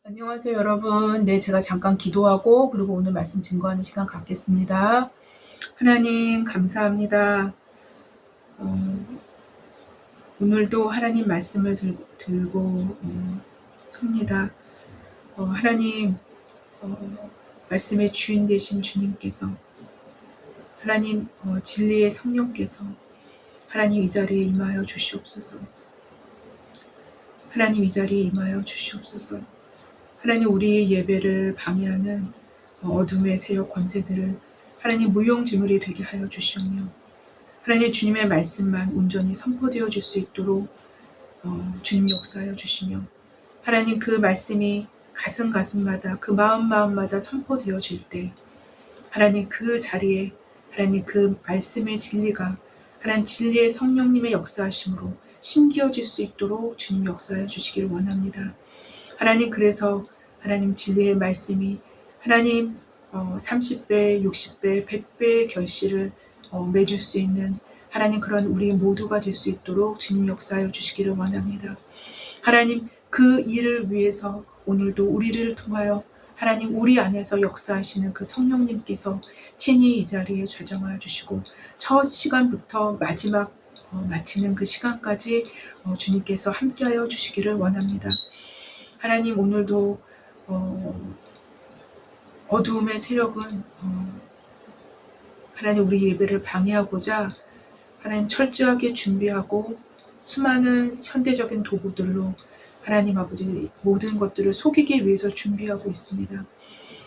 안녕하세요, 여러분. 네, 제가 잠깐 기도하고 그리고 오늘 말씀 증거하는 시간 갖겠습니다. 하나님 감사합니다. 오늘도 하나님 말씀을 들고 섭니다. 하나님 말씀의 주인 되신 주님께서 하나님 진리의 성령께서 하나님 이 자리에 임하여 주시옵소서. 하나님 이 자리에 임하여 주시옵소서. 하나님 우리의 예배를 방해하는 어둠의 세력 권세들을 하나님 무용지물이 되게 하여 주시오며 하나님 주님의 말씀만 온전히 선포되어 줄 수 있도록 주님 역사하여 주시며 하나님 그 말씀이 가슴마다 그 마음마다 선포되어질 때 하나님 그 자리에 하나님 그 말씀의 진리가 하나님 진리의 성령님의 역사하심으로 심기어질 수 있도록 주님 역사하여 주시기를 원합니다. 하나님 그래서 하나님 진리의 말씀이 하나님 30배, 60배, 100배의 결실을 맺을 수 있는 하나님 그런 우리 모두가 될 수 있도록 주님 역사하여 주시기를 원합니다. 하나님 그 일을 위해서 오늘도 우리를 통하여 하나님 우리 안에서 역사하시는 그 성령님께서 친히 이 자리에 좌정하여 주시고 첫 시간부터 마지막 마치는 그 시간까지 주님께서 함께하여 주시기를 원합니다. 하나님 오늘도 어두움의 세력은 하나님 우리 예배를 방해하고자 하나님 철저하게 준비하고 수많은 현대적인 도구들로 하나님 아버지 모든 것들을 속이기 위해서 준비하고 있습니다.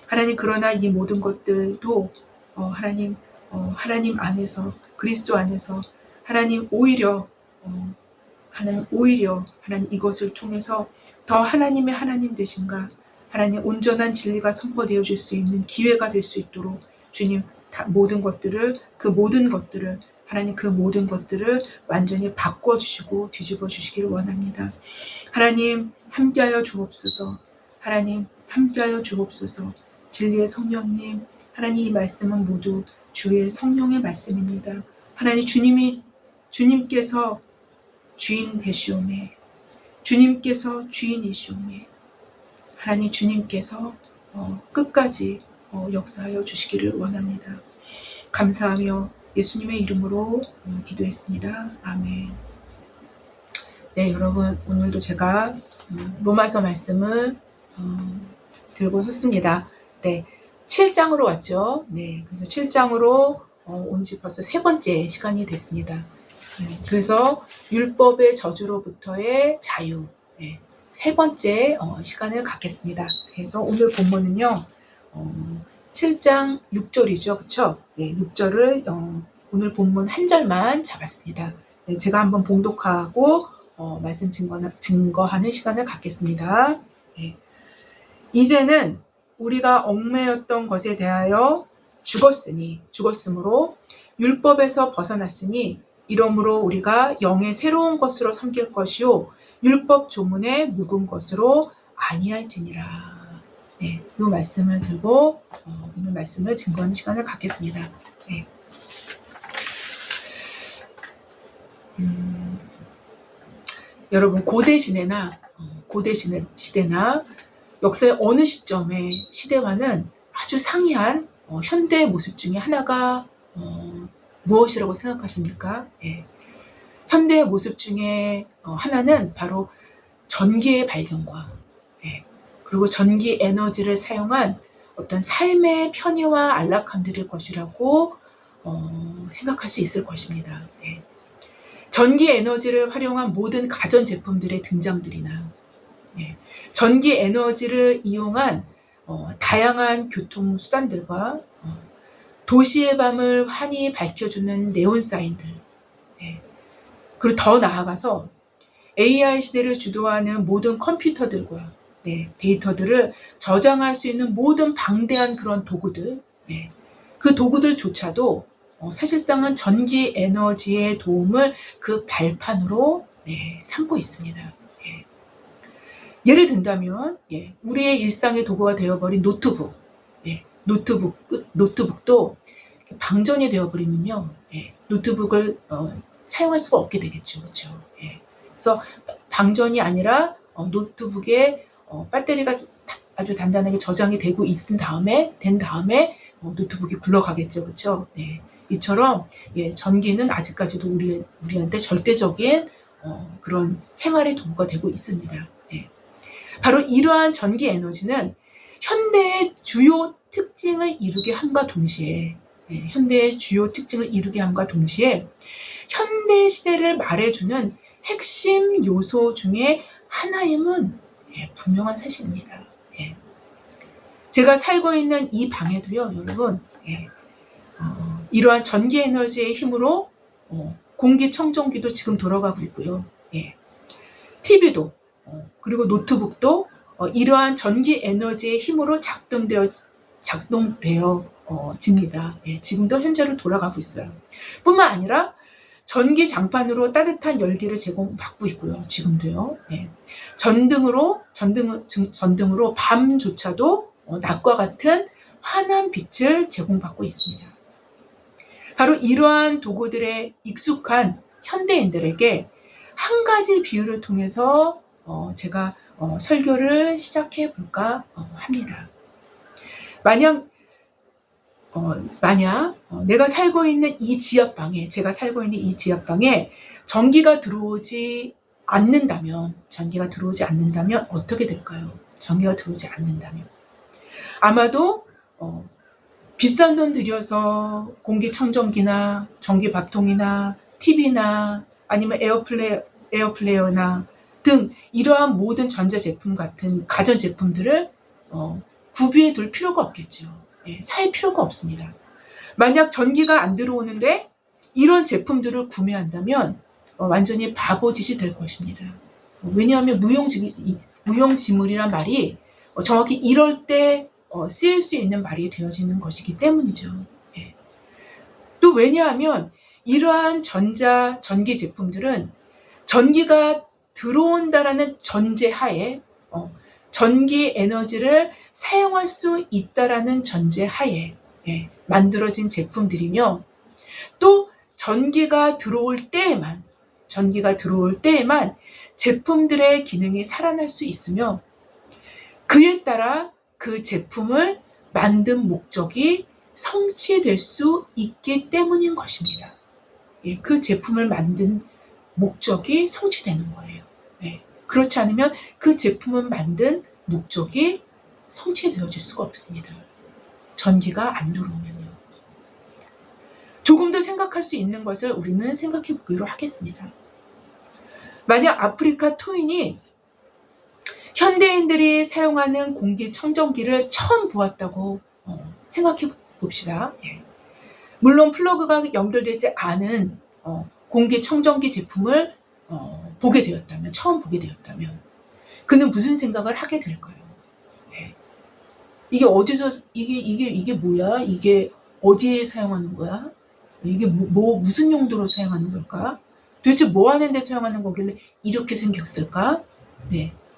하나님 그러나 이 모든 것들도 하나님 안에서 그리스도 안에서 하나님 오히려 하나님 이것을 통해서 더 하나님의 하나님 되신가 하나님 온전한 진리가 선포되어질 수 있는 기회가 될 수 있도록 주님 모든 것들을 하나님 그 모든 것들을 완전히 바꿔주시고 뒤집어 주시기를 원합니다. 하나님 함께하여 주옵소서. 하나님 함께하여 주옵소서. 진리의 성령님 하나님 이 말씀은 모두 주의 성령의 말씀입니다. 하나님 주님께서 주인 되시오매 주님께서 주인이시오매 하나님 주님께서 끝까지 역사하여 주시기를 원합니다. 감사하며 예수님의 이름으로 기도했습니다. 아멘. 네, 여러분 오늘도 제가 로마서 말씀을 들고 섰습니다. 네, 7장으로 왔죠. 네, 그래서 7장으로 온 지 벌써 세 번째 시간이 됐습니다. 그래서 율법의 저주로부터의 자유 세 번째 시간을 갖겠습니다. 그래서 오늘 본문은요 7장 6절이죠. 그렇죠? 네, 6절을 오늘 본문 한 절만 잡았습니다. 네, 제가 한번 봉독하고 말씀 증거하는 시간을 갖겠습니다. 네. 이제는 우리가 얽매였던 것에 대하여 죽었으므로 율법에서 벗어났으니 이러므로 우리가 영의 새로운 것으로 섬길 것이요 율법 조문의 묵은 것으로 아니할지니라. 네, 이 말씀을 들고 오늘 말씀을 증거하는 시간을 갖겠습니다. 네. 여러분 고대 시대나 역사의 어느 시점의 시대와는 아주 상이한 현대의 모습 중에 하나가 무엇이라고 생각하십니까? 예. 현대의 모습 중에 하나는 바로 전기의 발견과 그리고 전기 에너지를 사용한 어떤 삶의 편의와 안락함들일 것이라고 생각할 수 있을 것입니다. 예. 전기 에너지를 활용한 모든 가전제품들의 등장들이나 전기 에너지를 이용한 다양한 교통수단들과 도시의 밤을 환히 밝혀주는 네온사인들 그리고 더 나아가서 AI 시대를 주도하는 모든 컴퓨터들과 데이터들을 저장할 수 있는 모든 방대한 그런 도구들 그 도구들조차도 사실상은 전기 에너지의 도움을 그 발판으로 삼고 있습니다. 예를 든다면 우리의 일상의 도구가 되어버린 노트북도 방전이 되어버리면요 노트북을 사용할 수가 없게 되겠죠. 그렇죠? 그래서 방전이 아니라 노트북의 배터리가 아주 단단하게 저장이 된 다음에 노트북이 굴러가겠죠, 그렇죠? 네, 이처럼 전기는 아직까지도 우리한테 절대적인 그런 생활의 도구가 되고 있습니다. 네. 바로 이러한 전기 에너지는 현대의 주요 특징을 이루게 함과 동시에 현대 시대를 말해주는 핵심 요소 중에 하나임은 분명한 사실입니다. 제가 살고 있는 이 방에도요, 여러분, 이러한 전기 에너지의 힘으로 공기청정기도 지금 돌아가고 있고요. TV도 그리고 노트북도 이러한 전기 에너지의 힘으로 작동되어집니다. 지금도 현재로 돌아가고 있어요. 뿐만 아니라 전기 장판으로 따뜻한 열기를 제공받고 있고요. 지금도요. 전등으로 밤조차도 낮과 같은 환한 빛을 제공받고 있습니다. 바로 이러한 도구들에 익숙한 현대인들에게 한 가지 비유를 통해서 제가 설교를 시작해 볼까 합니다. 만약 내가 살고 있는 이 지하방에 전기가 들어오지 않는다면 어떻게 될까요? 전기가 들어오지 않는다면 아마도 비싼 돈 들여서 공기청정기나 전기밥통이나 TV나 아니면 에어플레이어나 등 이러한 모든 전자제품 같은 가전제품들을 구비해 둘 필요가 없겠죠. 살 필요가 없습니다. 만약 전기가 안 들어오는데 이런 제품들을 구매한다면 완전히 바보짓이 될 것입니다. 왜냐하면 무용지물이란 말이 정확히 이럴 때 쓰일 수 있는 말이 되어지는 것이기 때문이죠. 또 왜냐하면 이러한 전기 제품들은 전기가 들어온다라는 전제하에 전기 에너지를 사용할 수 있다라는 전제하에 만들어진 제품들이며 또 전기가 들어올 때에만 제품들의 기능이 살아날 수 있으며 그에 따라 그 제품을 만든 목적이 성취될 수 있기 때문인 것입니다. 그 제품을 만든 목적이 성취되는 거예요. 그렇지 않으면 그 제품을 만든 목적이 성취되어질 수가 없습니다. 전기가 안 들어오면요. 조금 더 생각할 수 있는 것을 우리는 생각해 보기로 하겠습니다. 만약 아프리카 토인이 현대인들이 사용하는 공기청정기를 처음 보았다고 생각해 봅시다. 물론 플러그가 연결되지 않은 공기청정기 제품을 처음 보게 되었다면 그는 무슨 생각을 하게 될까요? 이게 이게 뭐야? 이게 어디에 사용하는 거야? 이게 무슨 용도로 사용하는 걸까? 도대체 뭐 하는 데 사용하는 거길래 이렇게 생겼을까?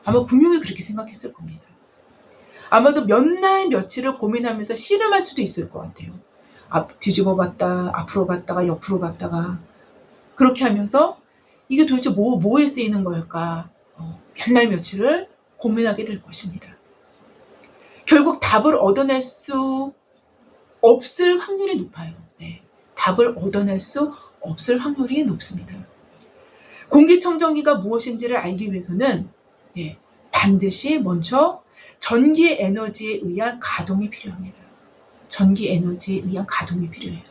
아마 분명히 그렇게 생각했을 겁니다. 아마도 몇 날 며칠을 고민하면서 씨름할 수도 있을 것 같아요. 뒤집어 봤다, 앞으로 갔다가 옆으로 갔다가 그렇게 하면서 이게 도대체 뭐에 쓰이는 걸까? 몇 날 며칠을 고민하게 될 것입니다. 결국 답을 얻어낼 수 없을 확률이 높아요. 답을 얻어낼 수 없을 확률이 높습니다. 공기청정기가 무엇인지를 알기 위해서는 반드시 먼저 전기 에너지에 의한 가동이 필요합니다. 전기 에너지에 의한 가동이 필요해요.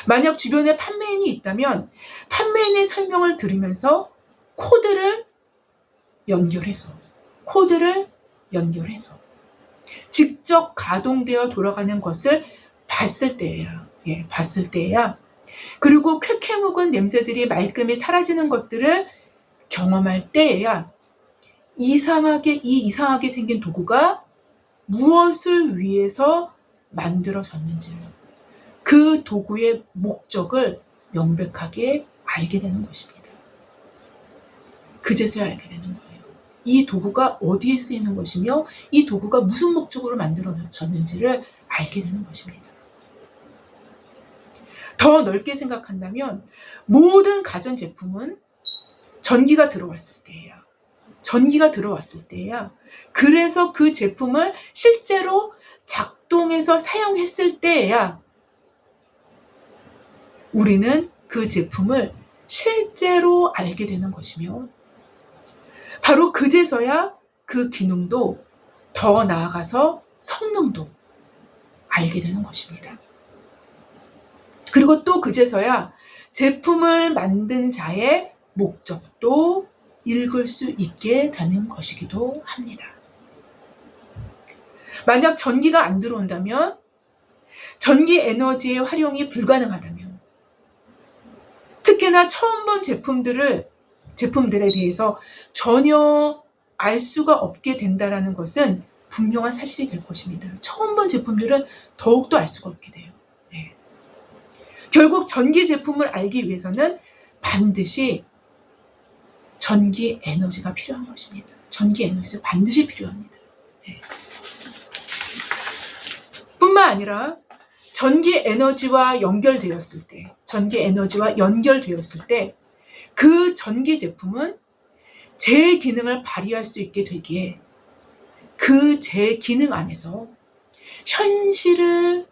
만약 주변에 판매인이 있다면 판매인의 설명을 들으면서 코드를 연결해서 직접 가동되어 돌아가는 것을 봤을 때에야 그리고 쾌쾌 묵은 냄새들이 말끔히 사라지는 것들을 경험할 때에야 이상하게 생긴 도구가 무엇을 위해서 만들어졌는지 그 도구의 목적을 명백하게 알게 되는 것입니다. 그제서야 알게 되는 거예요. 이 도구가 어디에 쓰이는 것이며 이 도구가 무슨 목적으로 만들어졌는지를 알게 되는 것입니다. 더 넓게 생각한다면 모든 가전제품은 전기가 들어왔을 때예요. 전기가 들어왔을 때야. 그래서 그 제품을 실제로 작동해서 사용했을 때야 우리는 그 제품을 실제로 알게 되는 것이며, 바로 그제서야 그 기능도, 더 나아가서 성능도 알게 되는 것입니다. 그리고 또 그제서야 제품을 만든 자의 목적도 읽을 수 있게 되는 것이기도 합니다. 만약 전기가 안 들어온다면, 전기 에너지의 활용이 불가능하다면, 특히나 처음 본 제품들에 대해서 전혀 알 수가 없게 된다는 것은 분명한 사실이 될 것입니다. 처음 본 제품들은 더욱더 알 수가 없게 돼요. 네. 결국 전기 제품을 알기 위해서는 반드시 전기 에너지가 필요한 것입니다. 전기 에너지가 반드시 필요합니다. 네. 뿐만 아니라 전기 에너지와 연결되었을 때 그 전기 제품은 제 기능을 발휘할 수 있게 되기에 그 제 기능 안에서 현실을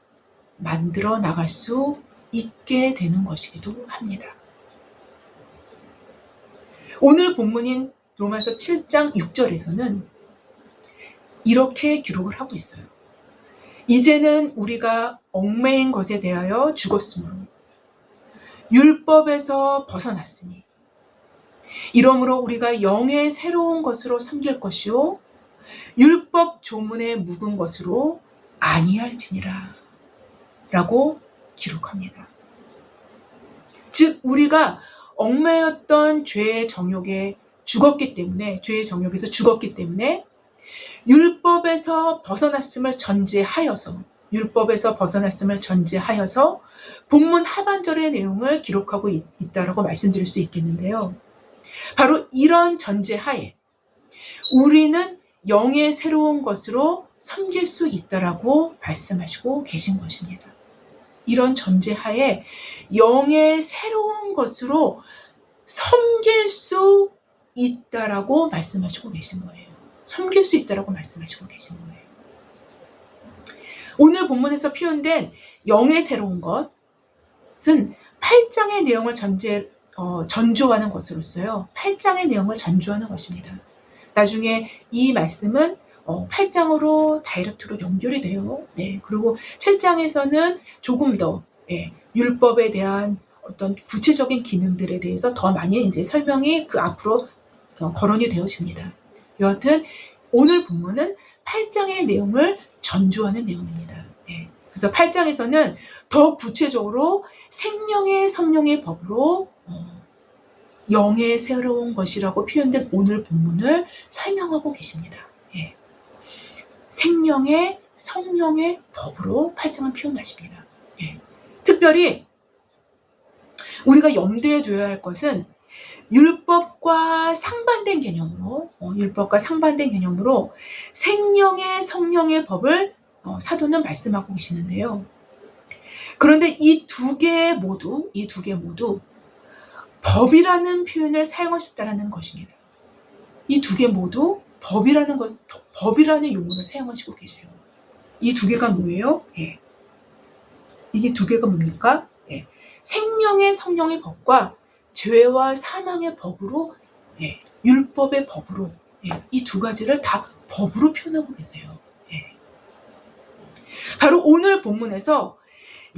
만들어 나갈 수 있게 되는 것이기도 합니다. 오늘 본문인 로마서 7장 6절에서는 이렇게 기록을 하고 있어요. 이제는 우리가 얽매인 것에 대하여 죽었으므로 율법에서 벗어났으니 이러므로 우리가 영의 새로운 것으로 섬길 것이요 율법 조문에 묵은 것으로 아니할지니라 라고 기록합니다. 즉 우리가 얽매였던 죄의 정욕에 죽었기 때문에, 죄의 정욕에서 죽었기 때문에 율법에서 벗어났음을 전제하여서 본문 하반절의 내용을 기록하고 있다라고 말씀드릴 수 있겠는데요. 바로 이런 전제하에 우리는 영의 새로운 것으로 섬길 수 있다라고 말씀하시고 계신 것입니다. 이런 전제하에 영의 새로운 것으로 섬길 수 있다라고 말씀하시고 계신 거예요. 섬길 수 있다라고 말씀하시고 계신 거예요. 오늘 본문에서 표현된 영의 새로운 것은 8장의 내용을 전조하는 것으로서요. 8장의 내용을 전조하는 것입니다. 나중에 이 말씀은 8장으로 다이렉트로 연결이 돼요. 네. 그리고 7장에서는 조금 더 율법에 대한 어떤 구체적인 기능들에 대해서 더 많이 이제 설명이 그 앞으로 거론이 되어집니다. 여하튼 오늘 본문은 8장의 내용을 전조하는 내용입니다. 네. 그래서 8장에서는 더 구체적으로 생명의 성령의 법으로 영의 새로운 것이라고 표현된 오늘 본문을 설명하고 계십니다. 예. 생명의 성령의 법으로 8장을 표현하십니다. 예. 특별히 우리가 염두에 둬야 할 것은 율법과 상반된 개념으로 생명의 성령의 법을 사도는 말씀하고 계시는데요. 그런데 이 두 개 모두 법이라는 표현을 사용하셨다는 것입니다. 이 두 개 모두 법이라는 용어를 사용하시고 계세요. 이 두 개가 뭐예요? 예. 이게 두 개가 뭡니까? 예. 생명의 성령의 법과 죄와 사망의 법으로, 율법의 법으로, 이 두 가지를 다 법으로 표현하고 계세요. 예. 바로 오늘 본문에서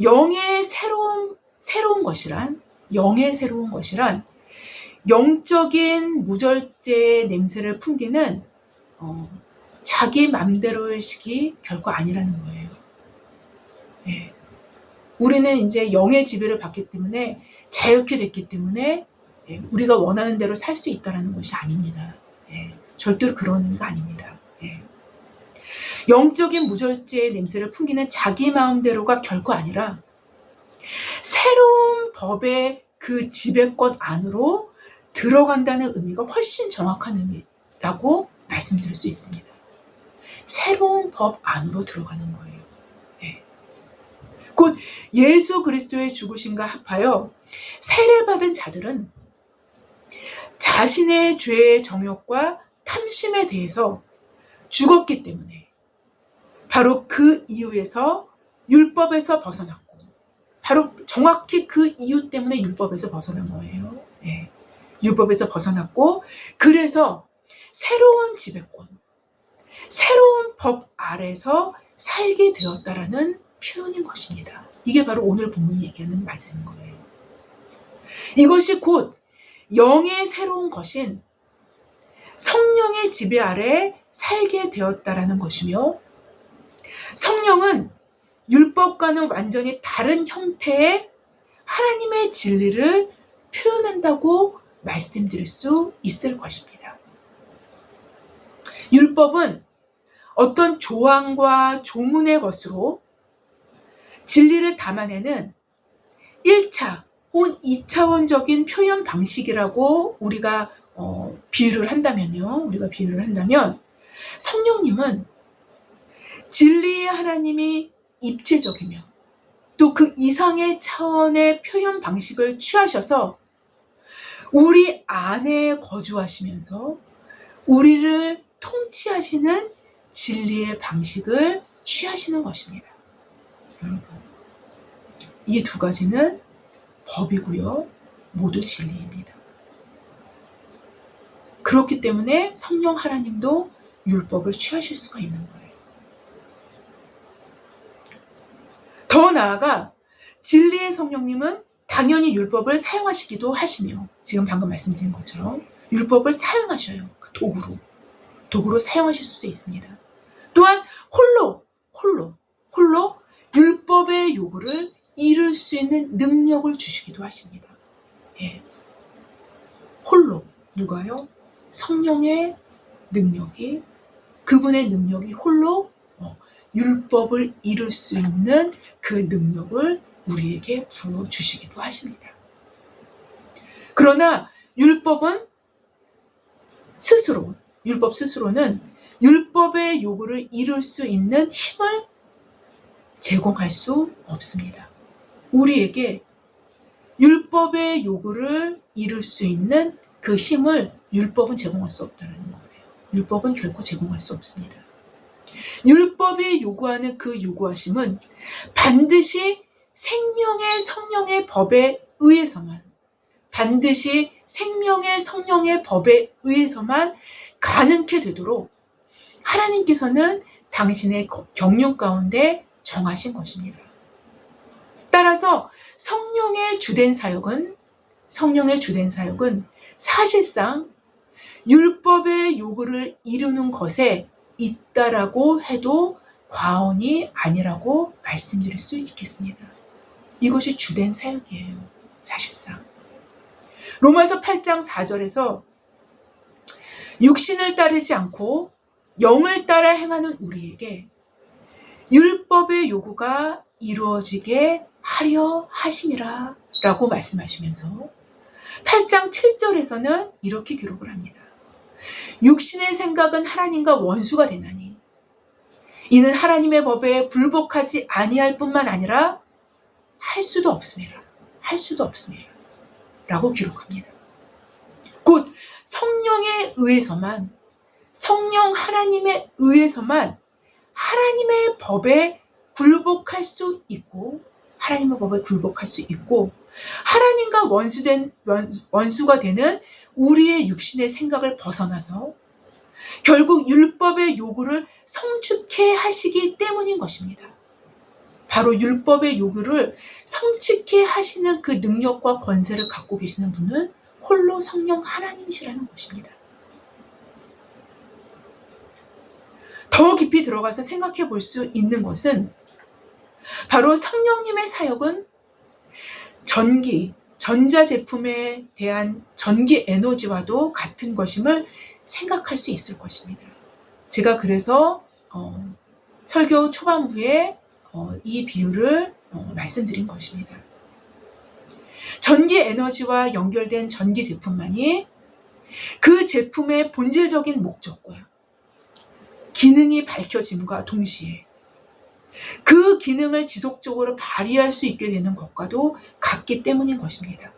영의 새로운 것이란 영적인 무절제의 냄새를 풍기는 자기 맘대로의 식이 결코 아니라는 거예요. 예. 우리는 이제 영의 지배를 받기 때문에, 자유케 됐기 때문에 우리가 원하는 대로 살 수 있다는 것이 아닙니다. 예. 절대로 그런 의미가 아닙니다. 예. 영적인 무절제의 냄새를 풍기는 자기 마음대로가 결코 아니라 새로운 법의 그 지배권 안으로 들어간다는 의미가 훨씬 정확한 의미라고 말씀드릴 수 있습니다. 새로운 법 안으로 들어가는 거예요. 네. 곧 예수 그리스도의 죽으심과 합하여 세례받은 자들은 자신의 죄의 정욕과 탐심에 대해서 죽었기 때문에 바로 그 이유에서 율법에서 벗어났고, 바로 정확히 그 이유 때문에 율법에서 벗어난 거예요. 네. 율법에서 벗어났고, 그래서 새로운 지배권, 새로운 법 아래서 살게 되었다라는 표현인 것입니다. 이게 바로 오늘 본문이 얘기하는 말씀인 거예요. 이것이 곧 영의 새로운 것인 성령의 지배 아래 살게 되었다라는 것이며, 성령은 율법과는 완전히 다른 형태의 하나님의 진리를 표현한다고 말씀드릴 수 있을 것입니다. 율법은 어떤 조항과 조문의 것으로 진리를 담아내는 1차 혹은 2차원적인 표현 방식이라고 우리가 비유를 한다면 성령님은 진리의 하나님이 입체적이며 또 그 이상의 차원의 표현 방식을 취하셔서 우리 안에 거주하시면서 우리를 통치하시는 진리의 방식을 취하시는 것입니다. 여러분, 이 두 가지는 법이고요, 모두 진리입니다. 그렇기 때문에 성령 하나님도 율법을 취하실 수가 있는 거예요. 더 나아가 진리의 성령님은 당연히 율법을 사용하시기도 하시며, 지금 방금 말씀드린 것처럼 율법을 사용하셔요. 그 도구로 사용하실 수도 있습니다. 또한 홀로 율법의 요구를 이룰 수 있는 능력을 주시기도 하십니다. 예. 홀로, 누가요? 성령의 능력이, 그분의 능력이 홀로 율법을 이룰 수 있는 그 능력을 우리에게 부어주시기도 하십니다. 그러나 율법 스스로는 율법의 요구를 이룰 수 있는 힘을 제공할 수 없습니다. 우리에게 율법의 요구를 이룰 수 있는 그 힘을 율법은 제공할 수 없다는 거예요. 율법은 결코 제공할 수 없습니다. 율법이 요구하는 그 요구하심은 반드시 생명의 성령의 법에 의해서만, 반드시 생명의 성령의 법에 의해서만 가능케 되도록 하나님께서는 당신의 경륜 가운데 정하신 것입니다. 따라서 성령의 주된 사역은 사실상 율법의 요구를 이루는 것에 있다라고 해도 과언이 아니라고 말씀드릴 수 있겠습니다. 이것이 주된 사역이에요. 사실상 로마서 8장 4절에서 육신을 따르지 않고 영을 따라 행하는 우리에게 율법의 요구가 이루어지게 하려 하심이라 라고 말씀하시면서 8장 7절에서는 이렇게 기록을 합니다. 육신의 생각은 하나님과 원수가 되나니 이는 하나님의 법에 불복하지 아니할 뿐만 아니라 할 수도 없습니다 라고 기록합니다. 곧 성령에 의해서만, 성령 하나님에 의해서만 하나님의 법에 굴복할 수 있고, 하나님과 원수가 되는 우리의 육신의 생각을 벗어나서 결국 율법의 요구를 성취케 하시기 때문인 것입니다. 바로 율법의 요구를 성취케 하시는 그 능력과 권세를 갖고 계시는 분은 홀로 성령 하나님이시라는 것입니다. 더 깊이 들어가서 생각해 볼 수 있는 것은 바로 성령님의 사역은 전자제품에 대한 전기 에너지와도 같은 것임을 생각할 수 있을 것입니다. 제가 그래서 설교 초반부에 이 비유를 말씀드린 것입니다. 전기 에너지와 연결된 전기 제품만이 그 제품의 본질적인 목적과 기능이 밝혀짐과 동시에 그 기능을 지속적으로 발휘할 수 있게 되는 것과도 같기 때문인 것입니다.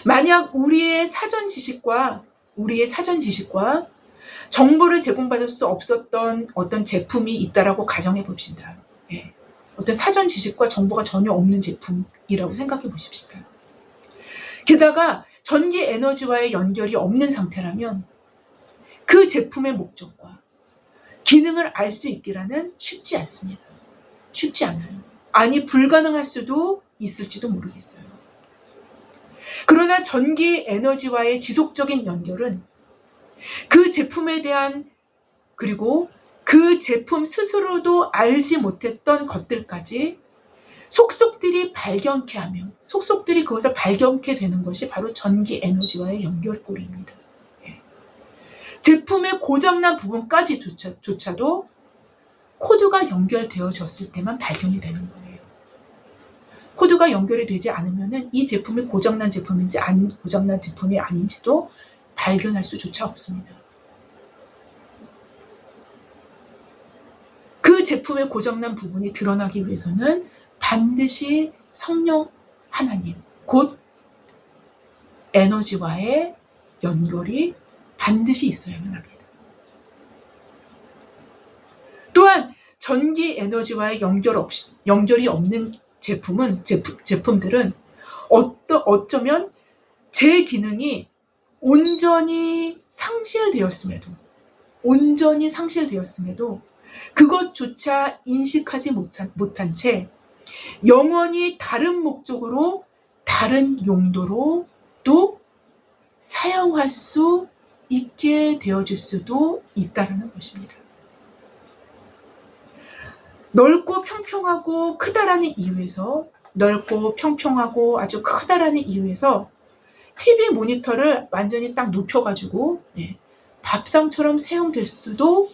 만약 우리의 사전 지식과 우리의 사전 지식과 정보를 제공받을 수 없었던 어떤 제품이 있다라고 가정해 봅시다. 예. 어떤 사전 지식과 정보가 전혀 없는 제품이라고 생각해 보십시다. 게다가 전기 에너지와의 연결이 없는 상태라면 그 제품의 목적과 기능을 알 수 있기라는 쉽지 않습니다. 쉽지 않아요. 아니, 불가능할 수도 있을지도 모르겠어요. 그러나 전기 에너지와의 지속적인 연결은 그 제품에 대한, 그리고 그 제품 스스로도 알지 못했던 것들까지 속속들이 발견케 하며 속속들이 그것을 발견케 되는 것이 바로 전기 에너지와의 연결고리입니다. 제품의 고장난 부분까지조차도 코드가 연결되어졌을 때만 발견이 되는 거예요. 코드가 연결이 되지 않으면 이 제품이 고장난 제품인지 고장난 제품이 아닌지도 발견할 수조차 없습니다. 그 제품의 고장난 부분이 드러나기 위해서는 반드시 성령 하나님, 곧 에너지와의 연결이 반드시 있어야만 합니다. 또한 전기 에너지와의 연결이 없는 제품들은 어쩌면 제 기능이 온전히 상실되었음에도 그것조차 인식하지 못한 채 영원히 다른 목적으로, 다른 용도로 또 사용할 수 있게 되어질 수도 있다는 것입니다. 넓고 평평하고 아주 크다라는 이유에서 TV 모니터를 완전히 딱 눕혀가지고 밥상처럼 사용될 수도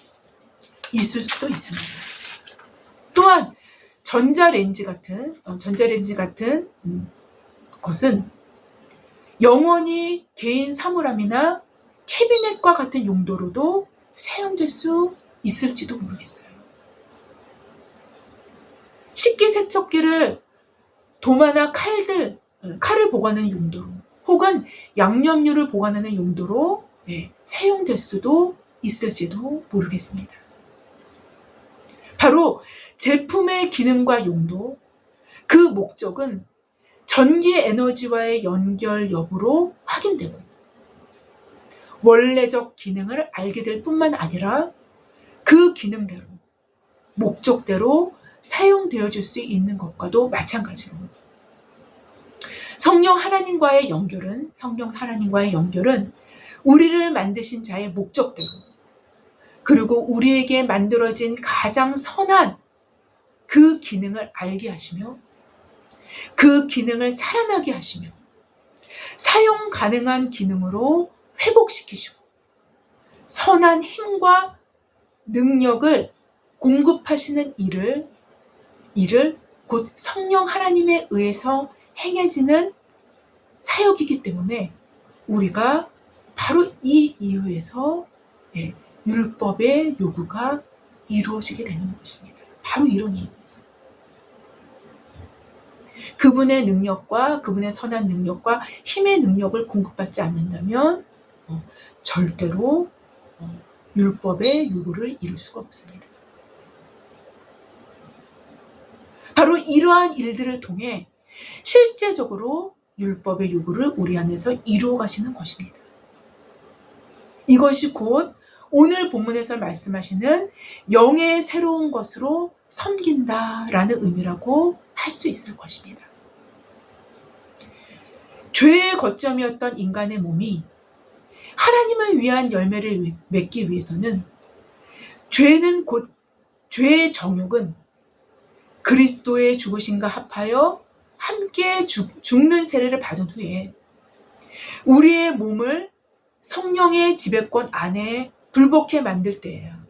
있을 수도 있습니다. 또한 전자레인지 같은 것은 영원히 개인 사물함이나 캐비넷과 같은 용도로도 사용될 수 있을지도 모르겠어요. 식기세척기를 도마나 칼을 보관하는 용도로, 혹은 양념류를 보관하는 용도로 사용될 수도 있을지도 모르겠습니다. 바로 제품의 기능과 용도, 그 목적은 전기 에너지와의 연결 여부로 확인되고 원래적 기능을 알게 될 뿐만 아니라 그 기능대로, 목적대로 사용되어질 수 있는 것과도 마찬가지로 성령 하나님과의 연결은 우리를 만드신 자의 목적대로, 그리고 우리에게 만들어진 가장 선한 그 기능을 알게 하시며 그 기능을 살아나게 하시며 사용 가능한 기능으로 회복시키시고 선한 힘과 능력을 공급하시는 일을 곧 성령 하나님에 의해서 행해지는 사역이기 때문에 우리가 바로 이 이유에서 율법의 요구가 이루어지게 되는 것입니다. 바로 이런 이유에서 그분의 능력과 그분의 선한 능력과 힘의 능력을 공급받지 않는다면 절대로 율법의 요구를 이룰 수가 없습니다. 바로 이러한 일들을 통해 실제적으로 율법의 요구를 우리 안에서 이루어 가시는 것입니다. 이것이 곧 오늘 본문에서 말씀하시는 영의 새로운 것으로 섬긴다라는 의미라고 할 수 있을 것입니다. 죄의 거점이었던 인간의 몸이 하나님을 위한 열매를 맺기 위해서는 죄의 정욕은 그리스도의 죽으심과 합하여 함께 죽는 세례를 받은 후에 우리의 몸을 성령의 지배권 안에 굴복하게 만들 때예요.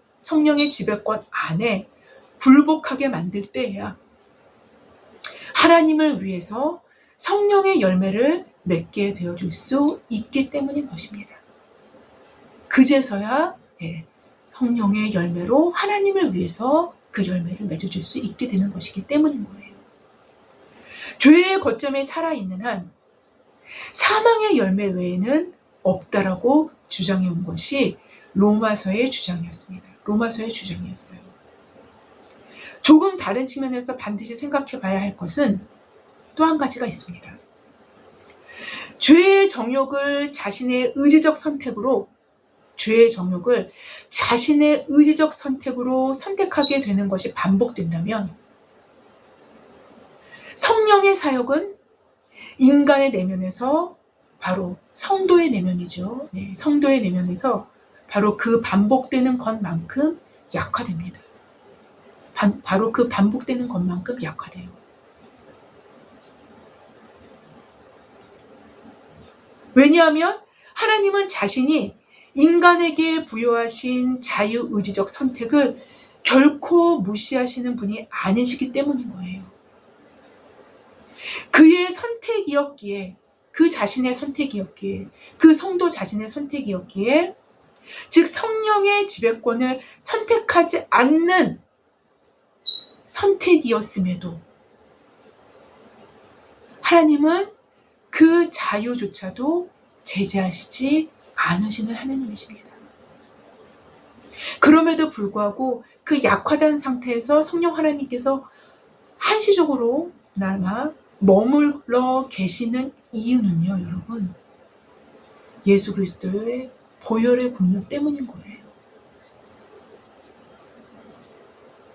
하나님을 위해서 성령의 열매를 맺게 되어줄 수 있기 때문인 것입니다. 그제서야 성령의 열매로 하나님을 위해서 그 열매를 맺어줄 수 있게 되는 것이기 때문인 거예요. 죄의 거점에 살아있는 한 사망의 열매 외에는 없다라고 주장해 온 것이 로마서의 주장이었습니다. 로마서의 주장이었어요. 조금 다른 측면에서 반드시 생각해 봐야 할 것은 또 한 가지가 있습니다. 죄의 정욕을 자신의 의지적 선택으로 선택하게 되는 것이 반복된다면 성령의 사역은 인간의 내면에서 바로 성도의 내면이죠. 네, 성도의 내면에서 바로 그 반복되는 것만큼 약화됩니다. 바로 그 반복되는 것만큼 약화돼요. 왜냐하면 하나님은 자신이 인간에게 부여하신 자유의지적 선택을 결코 무시하시는 분이 아니시기 때문인 거예요. 그의 선택이었기에, 그 자신의 선택이었기에, 그 성도 자신의 선택이었기에, 즉 성령의 지배권을 선택하지 않는 선택이었음에도 하나님은 그 자유조차도 제재하시지 않으시는 하나님이십니다. 그럼에도 불구하고 그 약화된 상태에서 성령 하나님께서 한시적으로나마 머물러 계시는 이유는요, 여러분. 예수 그리스도의 보혈의 공로 때문인 거예요.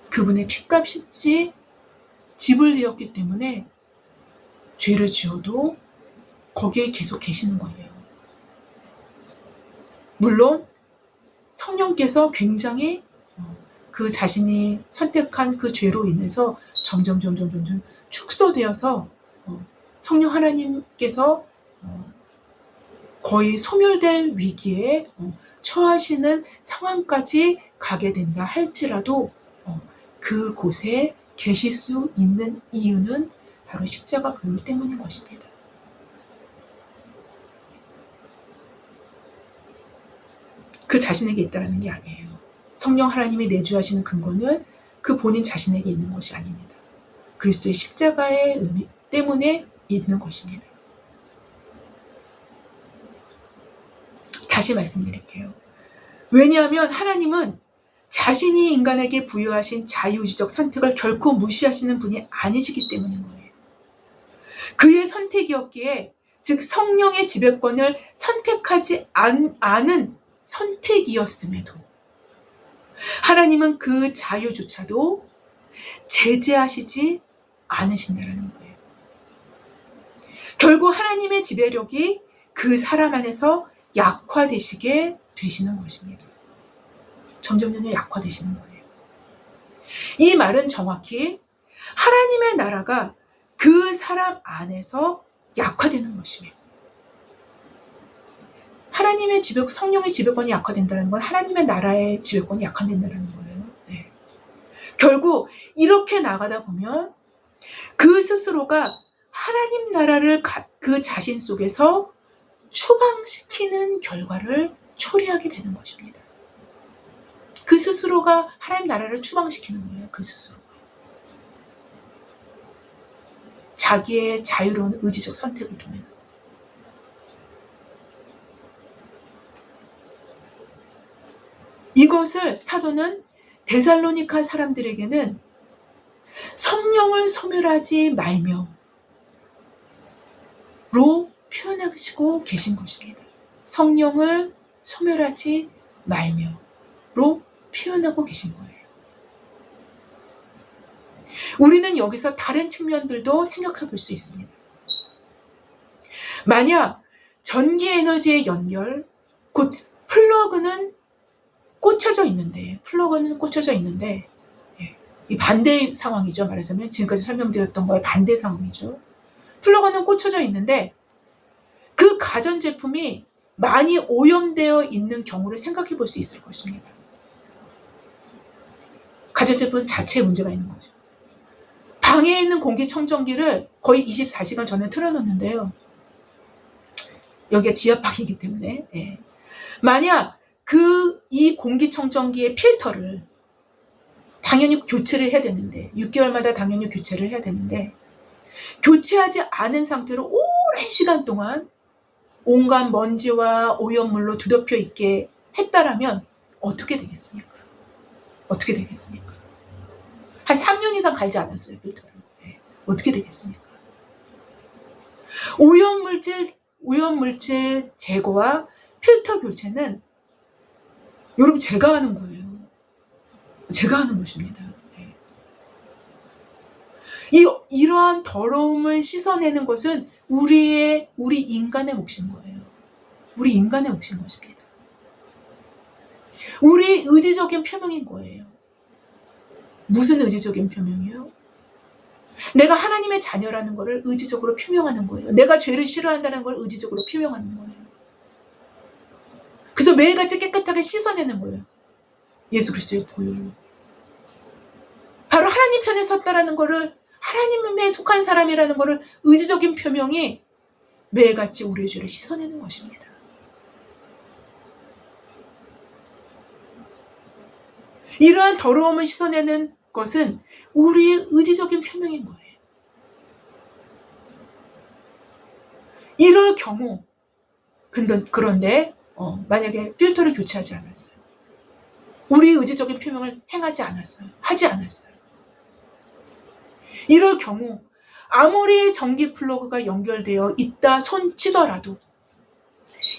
그분의 핏값이 지불되었기 때문에 죄를 지어도 거기에 계속 계시는 거예요. 물론 성령께서 굉장히 그 자신이 선택한 그 죄로 인해서 점점 축소되어서 성령 하나님께서 거의 소멸될 위기에 처하시는 상황까지 가게 된다 할지라도 그곳에 계실 수 있는 이유는 바로 십자가 보혈 때문인 것입니다. 그 자신에게 있다라는 게 아니에요. 성령 하나님이 내주하시는 근거는 그 본인 자신에게 있는 것이 아닙니다. 그리스도의 십자가의 의미 때문에 있는 것입니다. 다시 말씀드릴게요. 왜냐하면 하나님은 자신이 인간에게 부여하신 자유의지적 선택을 결코 무시하시는 분이 아니시기 때문인 거예요. 그의 선택이었기에, 즉 성령의 지배권을 선택하지 않은 선택이었음에도 하나님은 그 자유조차도 제재하시지 않으신다는 거예요. 결국 하나님의 지배력이 그 사람 안에서 약화되시게 되시는 것입니다. 점점 약화되시는 거예요. 이 말은 정확히 하나님의 나라가 그 사람 안에서 약화되는 것이며, 하나님의 성령의 지배권이 약화된다는 건 하나님의 나라의 지배권이 약화된다는 거예요. 네. 결국 이렇게 나가다 보면 그 스스로가 하나님 나라를 그 자신 속에서 추방시키는 결과를 초래하게 되는 것입니다. 그 스스로가 하나님 나라를 추방시키는 거예요. 그 스스로가. 자기의 자유로운 의지적 선택을 통해서. 이것을 사도는 데살로니가 사람들에게는 성령을 소멸하지 말며 로 표현하시고 계신 것입니다. 성령을 소멸하지 말며 로 표현하고 계신 거예요. 우리는 여기서 다른 측면들도 생각해 볼 수 있습니다. 만약 전기 에너지의 연결, 곧 플러그는 꽂혀져 있는데 이 반대 상황이죠. 말하자면 지금까지 설명드렸던 거에 반대 상황이죠. 플러그는 꽂혀져 있는데 그 가전제품이 많이 오염되어 있는 경우를 생각해 볼 수 있을 것입니다. 가전제품 자체에 문제가 있는 거죠. 방에 있는 공기청정기를 거의 24시간 전에 틀어놓는데요. 여기가 지하방이기 때문에 만약 이 공기청정기의 필터를 당연히 교체를 해야 되는데 6개월마다 당연히 교체를 해야 되는데 교체하지 않은 상태로 오랜 시간 동안 온갖 먼지와 오염물로 뒤덮여 있게 했다라면 어떻게 되겠습니까? 어떻게 되겠습니까? 한 3년 이상 갈지 않았어요, 필터를. 네. 어떻게 되겠습니까? 오염물질 제거와 필터 교체는 여러분 제가 하는 거예요. 제가 하는 것입니다. 네. 이러한 더러움을 씻어내는 것은 우리 인간의 몫인 거예요. 우리 인간의 몫인 것입니다. 우리 의지적인 표명인 거예요. 무슨 의지적인 표명이요? 내가 하나님의 자녀라는 것을 의지적으로 표명하는 거예요. 내가 죄를 싫어한다는 걸 의지적으로 표명하는 거예요. 그래서 매일같이 깨끗하게 씻어내는 거예요. 예수 그리스도의 보혈로. 바로 하나님 편에 섰다라는 것을, 하나님에 속한 사람이라는 것을 의지적인 표명이 매일같이 우리의 죄를 씻어내는 것입니다. 이러한 더러움을 씻어내는 것은 우리의 의지적인 표명인 거예요. 이럴 경우 그런데 만약에 필터를 교체하지 않았어요. 우리의 의지적인 표명을 행하지 않았어요. 하지 않았어요. 이럴 경우 아무리 전기 플러그가 연결되어 있다 손치더라도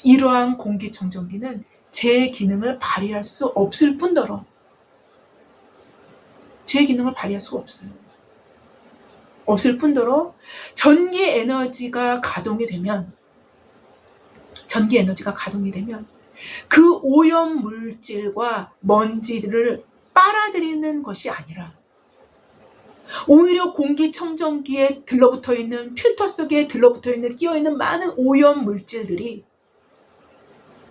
이러한 공기청정기는 제 기능을 발휘할 수 없을 뿐더러 제 기능을 발휘할 수가 없어요. 없을 뿐더러 전기 에너지가 가동이 되면 그 오염 물질과 먼지를 빨아들이는 것이 아니라 오히려 공기청정기에 들러붙어 있는 필터 속에 들러붙어 있는 끼어 있는 많은 오염 물질들이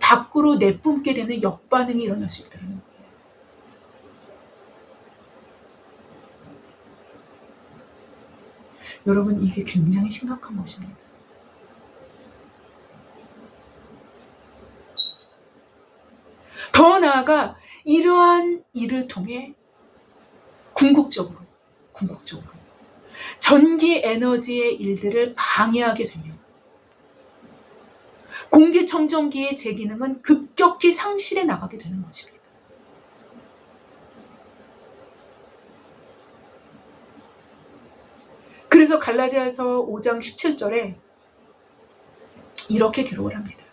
밖으로 내뿜게 되는 역반응이 일어날 수 있다는 거예요. 여러분, 이게 굉장히 심각한 것입니다. 더 나아가 이러한 일을 통해 궁극적으로 전기 에너지의 일들을 방해하게 되며 공기청정기의 제 기능은 급격히 상실해 나가게 되는 것입니다. 그래서 갈라디아서 5장 17절에 이렇게 기록을 합니다.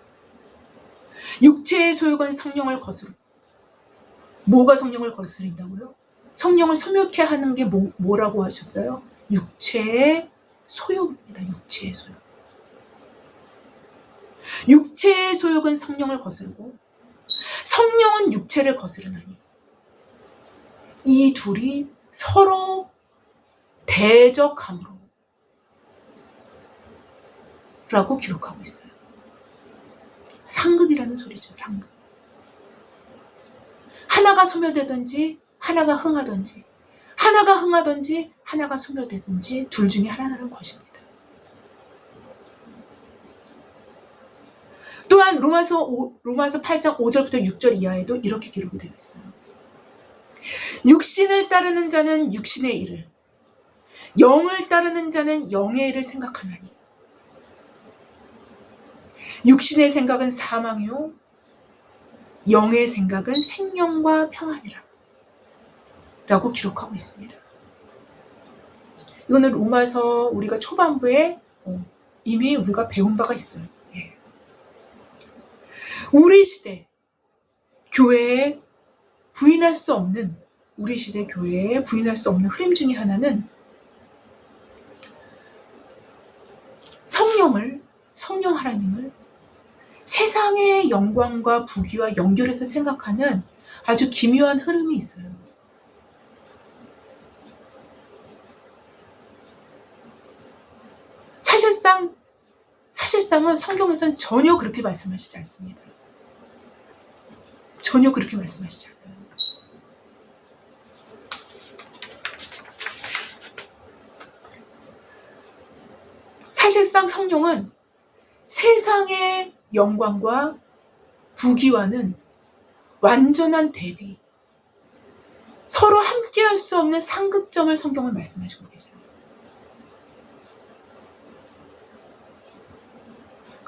육체의 소욕은 성령을 거스르고, 뭐가 성령을 거스린다고요? 성령을 소멸케 하는 게 뭐라고 하셨어요? 육체의 소욕입니다. 육체의 소욕. 육체의 소욕은 성령을 거스르고 성령은 육체를 거스르나니 이 둘이 서로 대적함으로 라고 기록하고 있어요. 상극이라는 소리죠. 상극. 하나가 소멸되든지 하나가 흥하든지 하나가 소멸되든지 둘 중에 하나라는 것입니다. 또한 로마서 8장 5절부터 6절 이하에도 이렇게 기록이 되어 있어요. 육신을 따르는 자는 육신의 일을, 영을 따르는 자는 영의 일을 생각하나니 육신의 생각은 사망이요 영의 생각은 생명과 평안이라 라고 기록하고 있습니다. 이거는 로마서 우리가 초반부에 이미 우리가 배운 바가 있어요. 예. 우리 시대 교회에 부인할 수 없는 흐름 중에 하나는 성령 하나님을 세상의 영광과 부귀와 연결해서 생각하는 아주 기묘한 흐름이 있어요. 사실상은 성경에서는 전혀 그렇게 말씀하시지 않습니다. 전혀 그렇게 말씀하시지 않아요. 사실상 성령은 세상의 영광과 부귀와는 완전한 대비, 서로 함께할 수 없는 상극점을 성경을 말씀하시고 계세요.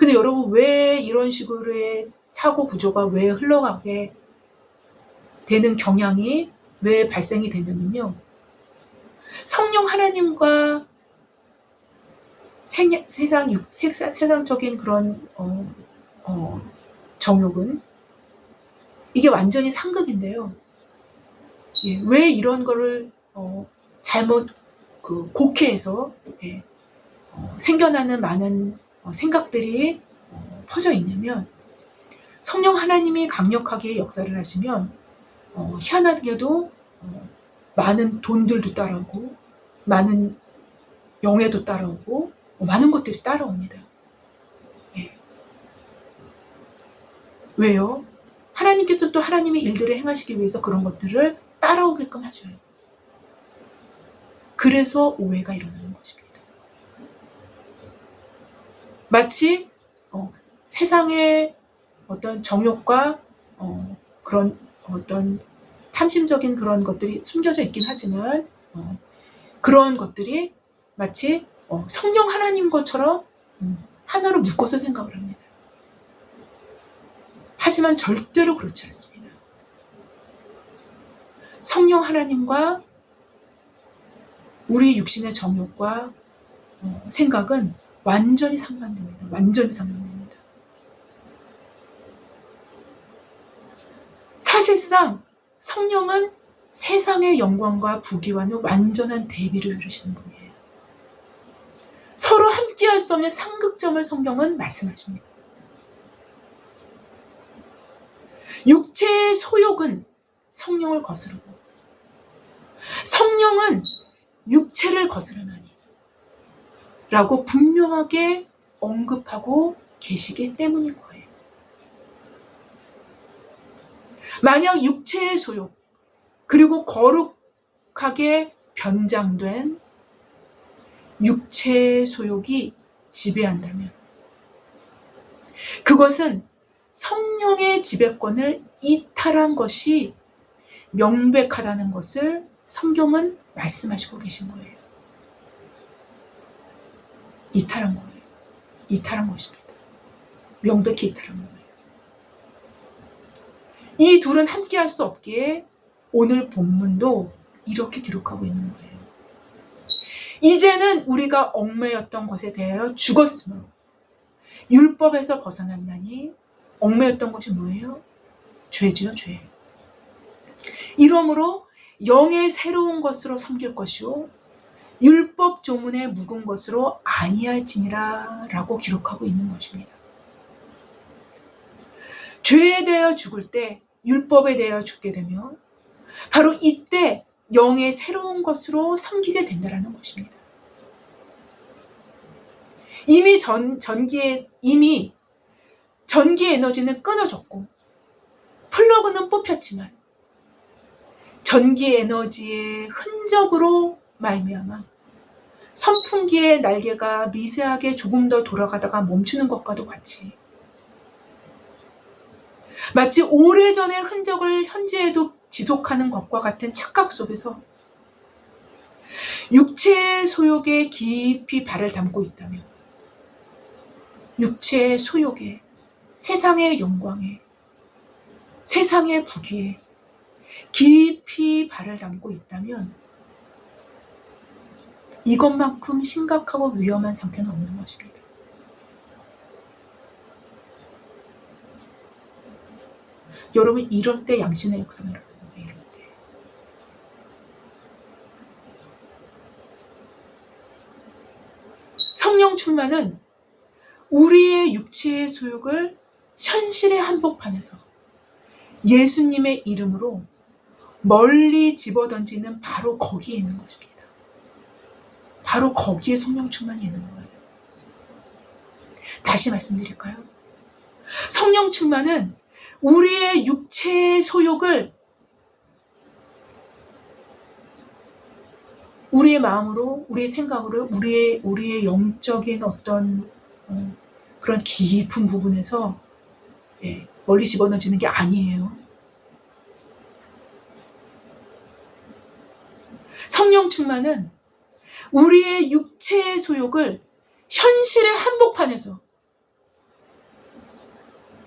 근데 여러분, 왜 이런 식으로의 사고 구조가 왜 흘러가게 되는 경향이 왜 발생이 되냐면요. 성령 하나님과 세상적인 그런 정욕은 이게 완전히 상극인데요. 예, 왜 이런 거를 잘못 곡해해서 생겨나는 많은 생각들이 퍼져 있냐면, 성령 하나님이 강력하게 역사를 하시면 희한하게도 많은 돈들도 따라오고 많은 영예도 따라오고 많은 것들이 따라옵니다. 예. 왜요? 하나님께서 또 하나님의 일들을 행하시기 위해서 그런 것들을 따라오게끔 하셔요. 그래서 오해가 일어나는 것입니다. 마치 세상의 어떤 정욕과 그런 어떤 탐심적인 그런 것들이 숨겨져 있긴 하지만 그런 것들이 마치 성령 하나님 것처럼 하나로 묶어서 생각을 합니다. 하지만 절대로 그렇지 않습니다. 성령 하나님과 우리 육신의 정욕과 생각은 완전히 상반됩니다. 완전히 상반됩니다. 사실상 성령은 세상의 영광과 부귀와는 완전한 대비를 이루시는 분이에요. 서로 함께할 수 없는 상극점을 성경은 말씀하십니다. 육체의 소욕은 성령을 거스르고 성령은 육체를 거스르나니 라고 분명하게 언급하고 계시기 때문인 거예요. 만약 육체의 소욕 그리고 거룩하게 변장된 육체의 소욕이 지배한다면 그것은 성령의 지배권을 이탈한 것이 명백하다는 것을 성경은 말씀하시고 계신 거예요. 이탈한 거예요. 이탈한 것입니다. 명백히 이탈한 거예요. 이 둘은 함께 할 수 없기에 오늘 본문도 이렇게 기록하고 있는 거예요. 이제는 우리가 얽매였던 것에 대하여 죽었으므로 율법에서 벗어났나니 얽매였던 것이 뭐예요? 죄지요, 죄. 이러므로 영의 새로운 것으로 섬길 것이요 율법 조문에 묵은 것으로 아니할지니라 라고 기록하고 있는 것입니다. 죄에 대하여 죽을 때 율법에 대하여 죽게 되며 바로 이때 영의 새로운 것으로 섬기게 된다는 것입니다. 이미 전기 에너지는 끊어졌고 플러그는 뽑혔지만 전기 에너지의 흔적으로 말미암아 선풍기의 날개가 미세하게 조금 더 돌아가다가 멈추는 것과도 같이 마치 오래전의 흔적을 현재에도 지속하는 것과 같은 착각 속에서 육체의 소욕에 깊이 발을 담고 있다면 육체의 소욕에 세상의 영광에 세상의 부귀에 깊이 발을 담고 있다면 이것만큼 심각하고 위험한 상태는 없는 것입니다. 여러분, 이럴 때 양신의 역사가 일어나는 거예요. 이럴 때. 성령 충만은 우리의 육체의 소욕을 현실의 한복판에서 예수님의 이름으로 멀리 집어던지는 바로 거기에 있는 것입니다. 바로 거기에 성령 충만이 있는 거예요. 다시 말씀드릴까요? 성령 충만은 우리의 육체의 소욕을 우리의 마음으로, 우리의 생각으로, 우리의 영적인 어떤 그런 깊은 부분에서 멀리 집어넣어지는 게 아니에요. 성령 충만은 우리의 육체의 소욕을 현실의 한복판에서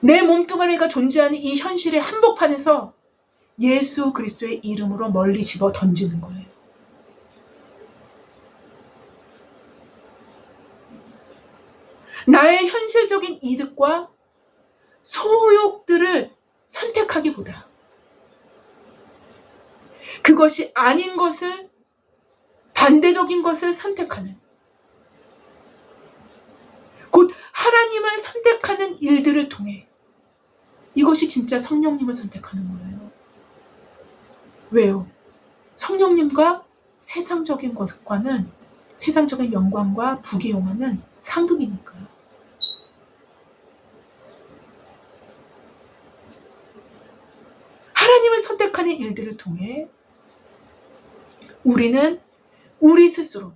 내 몸뚱아리가 존재하는 이 현실의 한복판에서 예수 그리스도의 이름으로 멀리 집어 던지는 거예요. 나의 현실적인 이득과 소욕들을 선택하기보다 그것이 아닌 것을, 반대적인 것을 선택하는, 곧 하나님을 선택하는 일들을 통해, 이것이 진짜 성령님을 선택하는 거예요. 왜요? 성령님과 세상적인 것과는, 세상적인 영광과 부귀영화는 상급이니까요. 하나님을 선택하는 일들을 통해 우리는 우리 스스로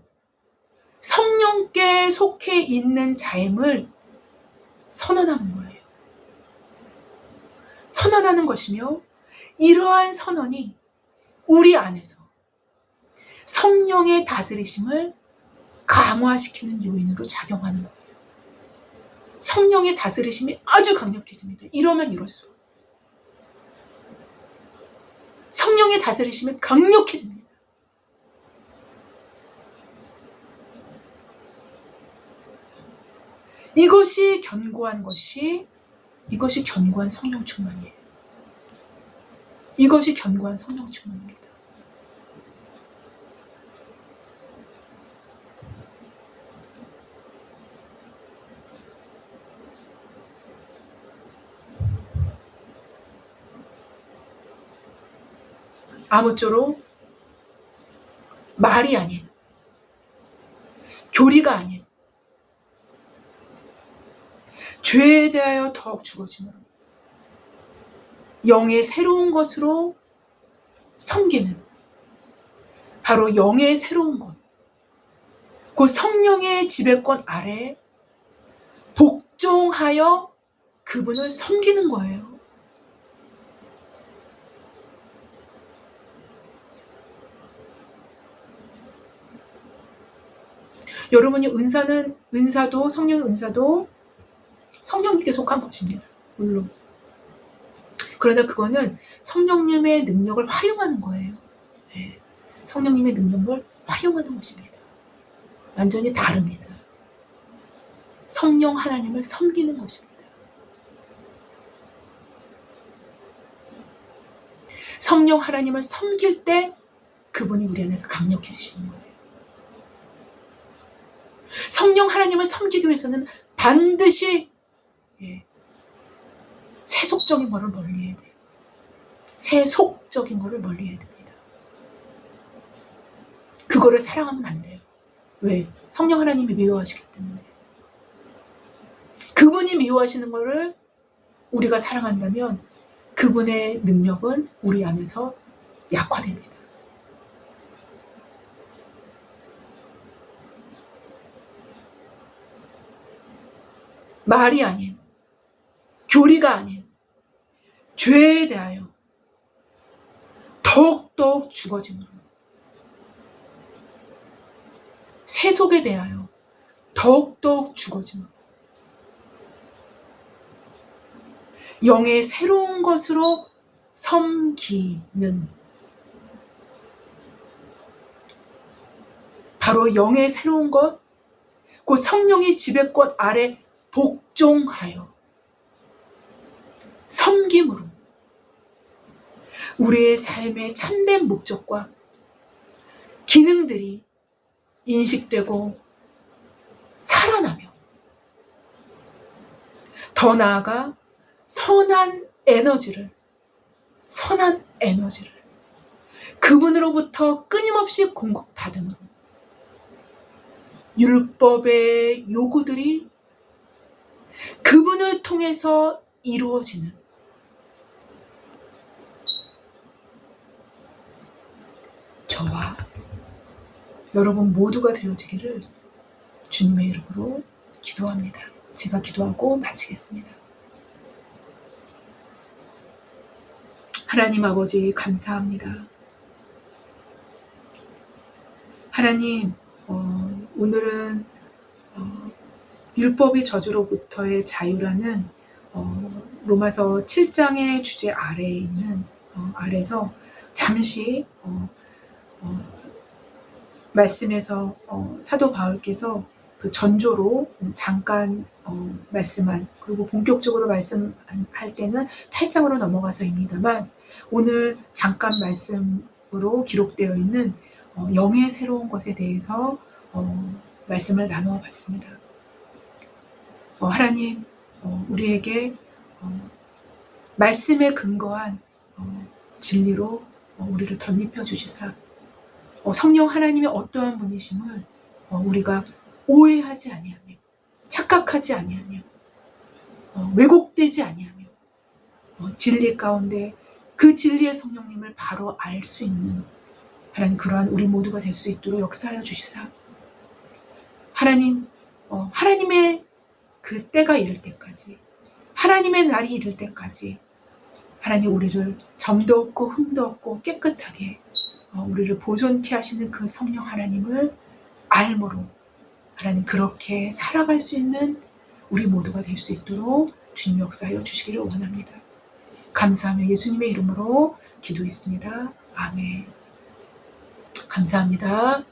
성령께 속해 있는 자임을 선언하는 거예요. 선언하는 것이며, 이러한 선언이 우리 안에서 성령의 다스리심을 강화시키는 요인으로 작용하는 거예요. 성령의 다스리심이 아주 강력해집니다. 이러면 이럴수록 성령의 다스리심이 강력해집니다. 이것이 견고한 성령 충만이에요. 이것이 견고한 성령 충만입니다. 아무쪼록 말이 아닌, 교리가 아닌, 죄에 대하여 더욱 죽어짐으로 영의 새로운 것으로 섬기는, 바로 영의 새로운 것, 그 성령의 지배권 아래 복종하여 그분을 섬기는 거예요. 여러분이 은사도 성령의 은사도 성령님께 속한 것입니다. 물론. 그러나 그거는 성령님의 능력을 활용하는 거예요. 네. 성령님의 능력을 활용하는 것입니다. 완전히 다릅니다. 성령 하나님을 섬기는 것입니다. 성령 하나님을 섬길 때 그분이 우리 안에서 강력해지시는 거예요. 성령 하나님을 섬기기 위해서는 반드시 세속적인 거를 멀리해야 돼요. 세속적인 거를 멀리해야 됩니다. 그거를 사랑하면 안 돼요. 왜? 성령 하나님이 미워하시기 때문에. 그분이 미워하시는 거를 우리가 사랑한다면 그분의 능력은 우리 안에서 약화됩니다. 말이 아닌, 교리가 아닌 죄에 대하여 더욱더욱 죽어짐으로, 세속에 대하여 더욱더욱 죽어짐으로, 영의 새로운 것으로 섬기는, 바로 영의 새로운 것, 그 성령의 지배권 아래 복종하여 섬김으로 우리의 삶의 참된 목적과 기능들이 인식되고 살아나며, 더 나아가 선한 에너지를 그분으로부터 끊임없이 공급받음으로 율법의 요구들이 그분을 통해서 이루어지는, 저와 여러분 모두가 되어지기를 주님의 이름으로 기도합니다. 제가 기도하고 마치겠습니다. 하나님 아버지 감사합니다. 하나님, 오늘은 율법의 저주로부터의 자유라는 로마서 7장의 주제 아래에 있는 아래서 잠시 말씀에서 사도 바울께서 그 전조로 잠깐 말씀한, 그리고 본격적으로 말씀할 때는 8장으로 넘어가서입니다만, 오늘 잠깐 말씀으로 기록되어 있는 영의 새로운 것에 대해서 말씀을 나누어 봤습니다. 하나님 우리에게 말씀에 근거한 진리로 우리를 덧입혀 주시사 성령 하나님의 어떠한 분이심을 우리가 오해하지 아니하며 착각하지 아니하며 왜곡되지 아니하며 진리 가운데 그 진리의 성령님을 바로 알 수 있는 하나님, 그러한 우리 모두가 될 수 있도록 역사하여 주시사 하나님, 하나님의 그 때가 이를 때까지, 하나님의 날이 이를 때까지 하나님 우리를 점도 없고 흠도 없고 깨끗하게 우리를 보존케 하시는 그 성령 하나님을 알므로 하나님 그렇게 살아갈 수 있는 우리 모두가 될 수 있도록 주님 역사하여 주시기를 원합니다. 감사하며 예수님의 이름으로 기도했습니다. 아멘. 감사합니다.